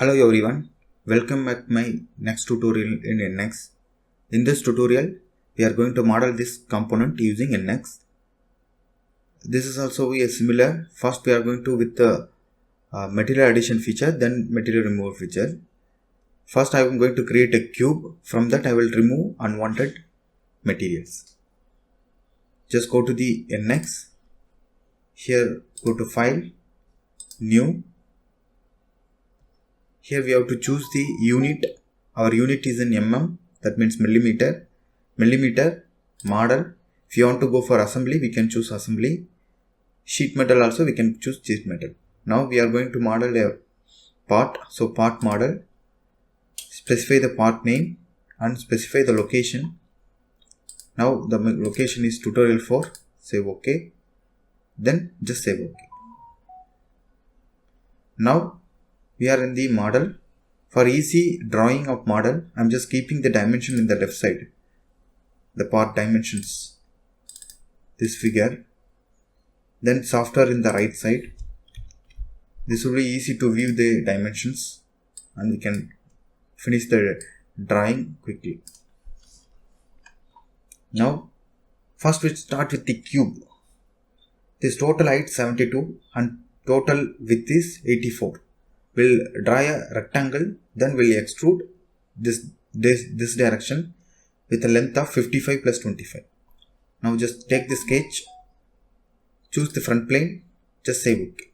Hello everyone, welcome back my next tutorial in NX. In this tutorial, we are going to model this component using NX. This is also a similar. First we are going to with the material addition feature, then material removal feature. First I am going to create a cube. From that I will remove unwanted materials. Just go to the NX. Here go to File, New. Here we have to choose the unit. Our unit is in mm, that means millimeter. Millimeter, model. If you want to go for assembly, we can choose assembly. Sheet metal also we can choose sheet metal. Now we are going to model a part. So part model. Specify the part name and specify the location. Now the location is tutorial-04. Save OK. Then just save OK. Now we are in the model. For easy drawing of model, I am just keeping the dimension in the left side. The part dimensions. This figure. Then software in the right side. This will be easy to view the dimensions and we can finish the drawing quickly. Now first we start with the cube. This total height 72 and total width is 84. We'll draw a rectangle, then we'll extrude this direction with a length of 55 plus 25. Now just take the sketch, choose the front plane, just save OK.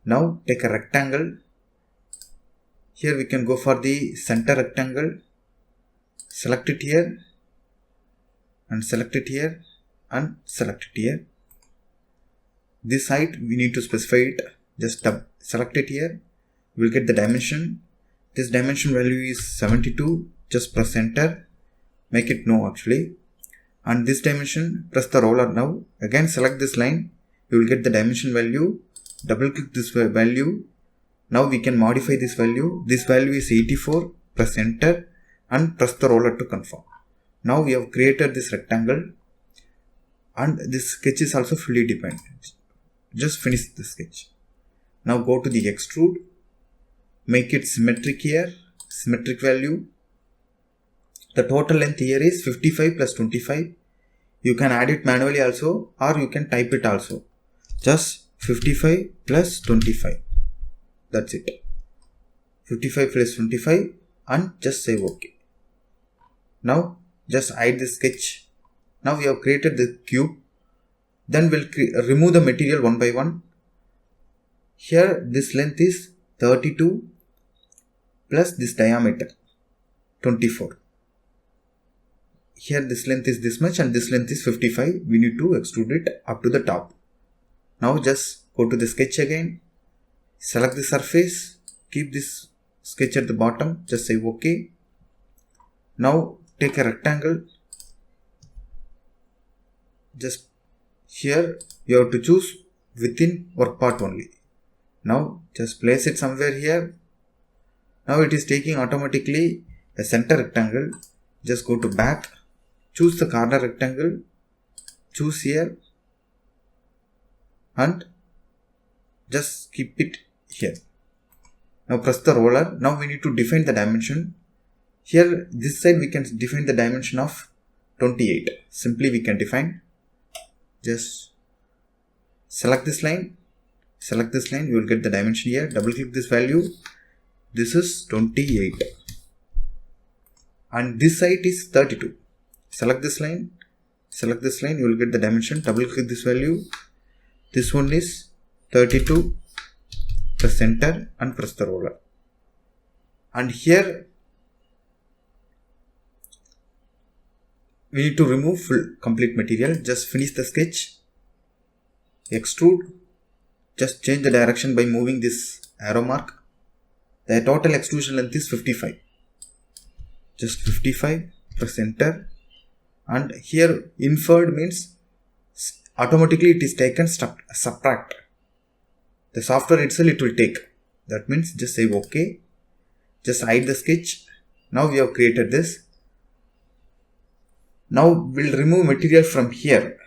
Now take a rectangle. Here we can go for the center rectangle. Select it here and select it here and select it here. This height we need to specify it. Just select it here. We'll get the dimension. This dimension value is 72. Just press enter. Make it no actually. And this dimension, press the roller now. Again select this line. You will get the dimension value. Double click this value. Now we can modify this value. This value is 84. Press enter and press the roller to confirm. Now we have created this rectangle. And this sketch is also fully defined. Just finish the sketch. Now go to the extrude, make it symmetric here, symmetric value. The total length here is 55 plus 25. You can add it manually also or you can type it also. Just 55 plus 25. That's it. 55 plus 25 and just save OK. Now just hide the sketch. Now we have created the cube. Then we'll remove the material one by one. Here this length is 32 plus this diameter 24. Here this length is this much and this length is 55. We need to extrude it up to the top. Now just go to the sketch again. Select the surface. Keep this sketch at the bottom. Just say OK. Now take a rectangle. Just here you have to choose within work part only. Now just place it somewhere here. Now it is taking automatically a center rectangle. Just go to back. Choose the corner rectangle. Choose here. And just keep it here. Now press the roller. Now we need to define the dimension. Here this side we can define the dimension of 28. Simply we can define. Just select this line. Select this line, you will get the dimension here. Double click this value. This is 28. And this side is 32. Select this line. Select this line, you will get the dimension. Double click this value. This one is 32. Press enter and press the roller. And here we need to remove full complete material. Just finish the sketch. Extrude. Just change the direction by moving this arrow mark. The total extrusion length is 55. Just 55. Press enter. And here inferred means automatically it is taken subtract. The software itself it will take. That means just say OK. Just hide the sketch. Now we have created this. Now we'll remove material from here.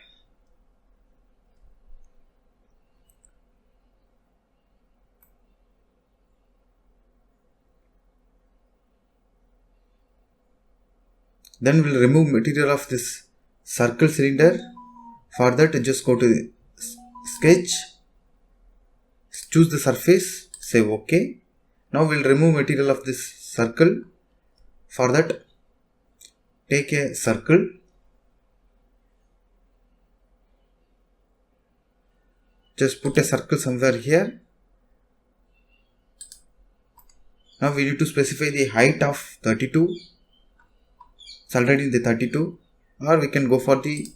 Then we'll remove material of this circle cylinder. For that, just go to sketch, choose the surface, say OK. Now we'll remove material of this circle. For that, take a circle, just put a circle somewhere here. Now we need to specify the height of 32. It's already the 32, or we can go for the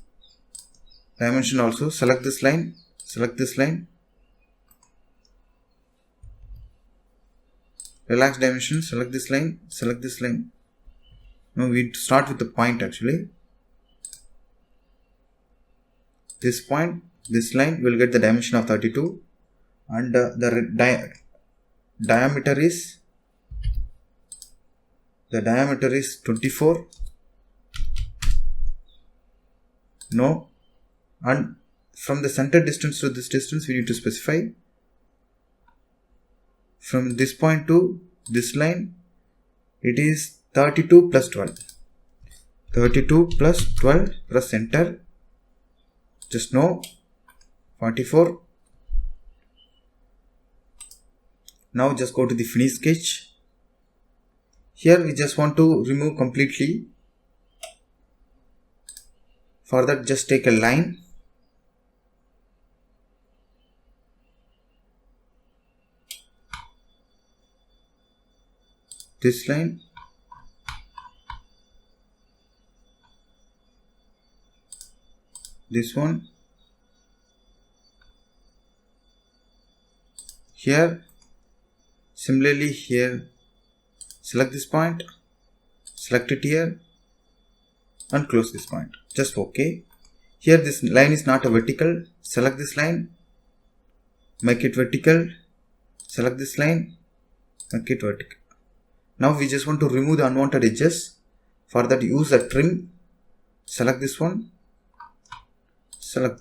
dimension also. Select this line, select this line, relax dimension, select this line, select this line. Now we start with the point actually. This point, this line will get the dimension of 32, and the diameter is 24. No, and from the center distance to this distance we need to specify. From this point to this line, it is 32 plus 12. 32 plus 12, press enter. Just no, 44. Now just go to the finish sketch. Here we just want to remove completely. For that, just take a line, this line, this one, here, similarly here, select this point, select it here, and close this point. Just OK. Here this line is not a vertical. Select this line, make it vertical. Select this line, make it vertical. Now we just want to remove the unwanted edges. For that, use a trim. Select this one, select.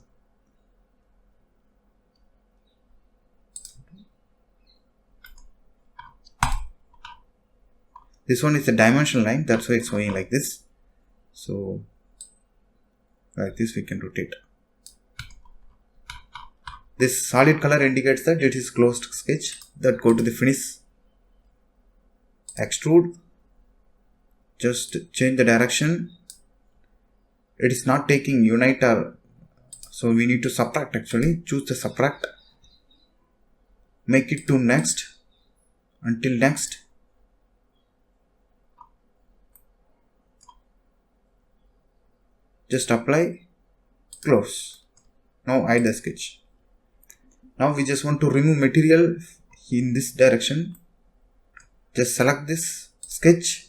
This one is a dimension line, that's why it's showing like this. So like this we can rotate. This solid color indicates that it is closed sketch. That go to the finish, extrude, just change the direction. It is not taking unite, or so we need to subtract actually. Choose the subtract, make it to next, until next. Just apply, close. Now hide the sketch. Now we just want to remove material in this direction. Just select this sketch,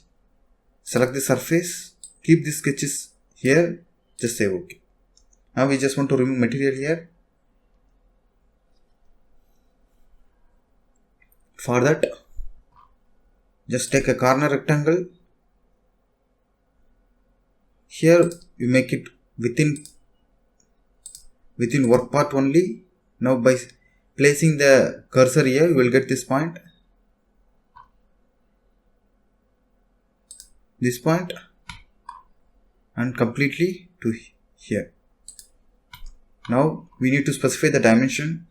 select the surface, keep the sketches here, just say OK. Now we just want to remove material here. For that, just take a corner rectangle. Here you make it within work part only. Now by placing the cursor here, you will get this point, this point, and completely to here. Now we need to specify the dimension.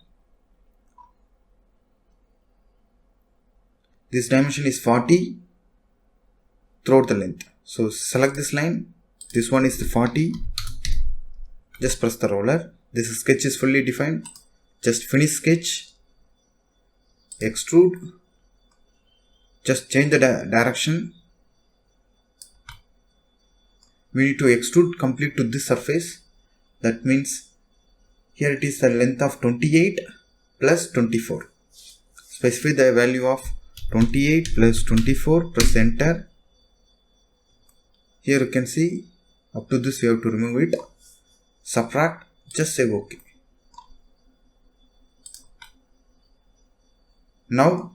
This dimension is 40 throughout the length. So select this line. This one is the 40. Just press the roller. This sketch is fully defined. Just finish sketch, extrude, just change the direction. We need to extrude complete to this surface. That means here it is the length of 28 plus 24. Specify the value of 28 plus 24, press enter. Here you can see up to this we have to remove it. Subtract, just say OK. Now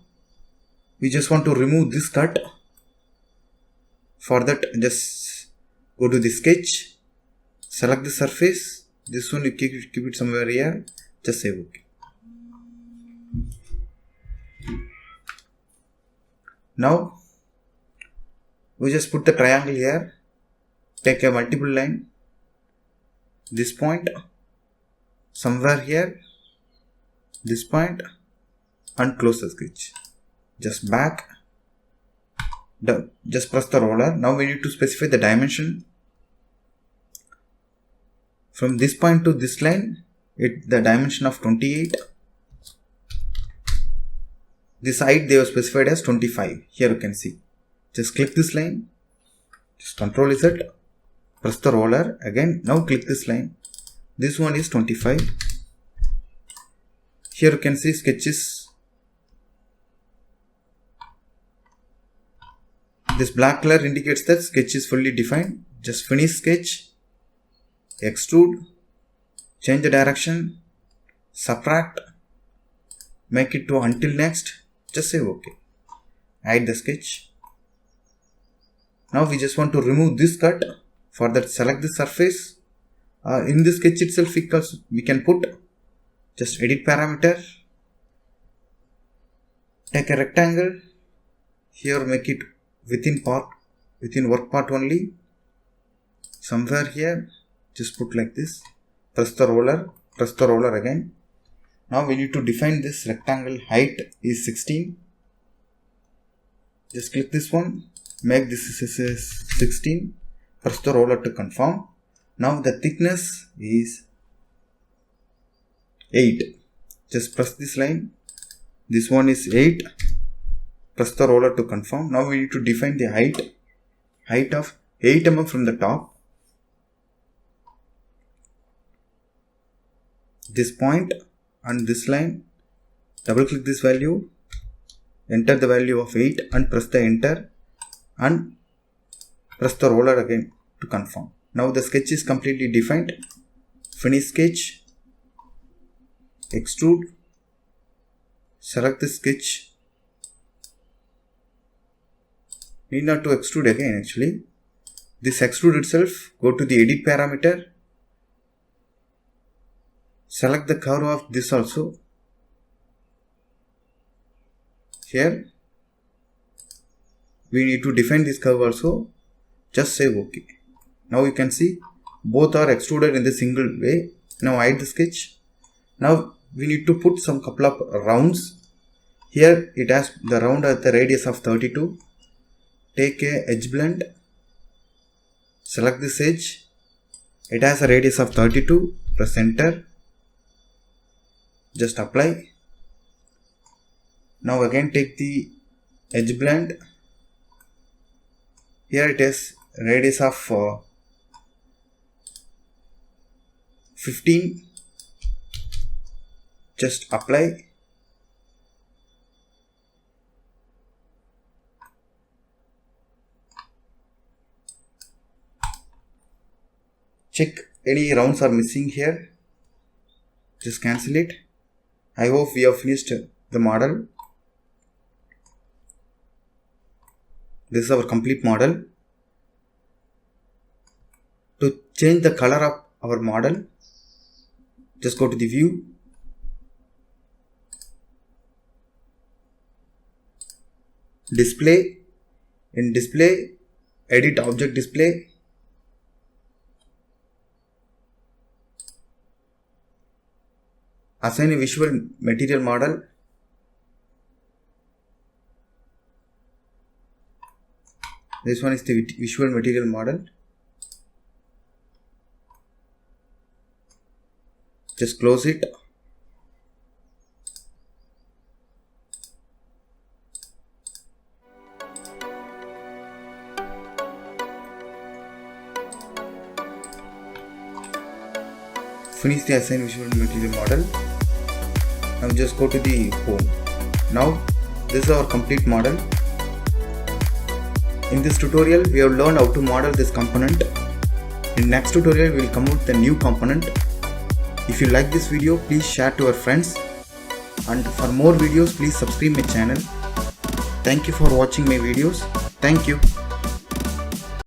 we just want to remove this cut. For that, just go to the sketch, select the surface. This one you keep it somewhere here, just say OK. Now we just put the triangle here. take a multiple line, this point, somewhere here, this point, and close the sketch. Just back, just press the roller. Now we need to specify the dimension. From this point to this line, the dimension of 28. This height they have specified as 25. Here you can see. Just click this line. Just Ctrl Z. Press the roller again. Now click this line. This one is 25. Here you can see sketches. This black color indicates that sketch is fully defined. Just finish sketch. Extrude. Change the direction. Subtract. Make it to until next. Just say OK. Hide the sketch. Now we just want to remove this cut. For that, select the surface. In the sketch itself, we can put just edit parameter. Take a rectangle. Here make it within work part only. Somewhere here, just put like this. Press the roller again. Now we need to define this rectangle. Height is 16. Just click this one. Make this is 16. Press the roller to confirm. Now the thickness is 8. Just press this line. This one is 8. Press the roller to confirm. Now we need to define the height of 8 mm from the top. This point and this line, double click this value, enter the value of 8 and press the enter and press the roller again to confirm. Now the sketch is completely defined. Finish sketch, extrude, select the sketch. Need not to extrude again actually. This extrude itself, go to the edit parameter. Select the curve of this also. Here we need to define this curve also. Just say OK. Now you can see both are extruded in the single way. Now hide the sketch. Now we need to put some couple of rounds. Here it has the round at the radius of 32. Take a edge blend. Select this edge. It has a radius of 32. Press enter. Just apply. Now again take the edge blend. Here it is radius of 15. Just apply. Check any rounds are missing here. Just cancel it. I hope we have finished the model. This is our complete model. To change the color of our model, just go to the view. Display. In display, edit object display. Assign a visual material model. This one is the visual material model. Just close it. Finish the assign visual material model. Now just go to the home. Now this is our complete model. In this tutorial we have learned how to model this component. In next tutorial we will come with the new component. If you like this video, please share to your friends, and for more videos please subscribe my channel. Thank you for watching my videos. Thank you.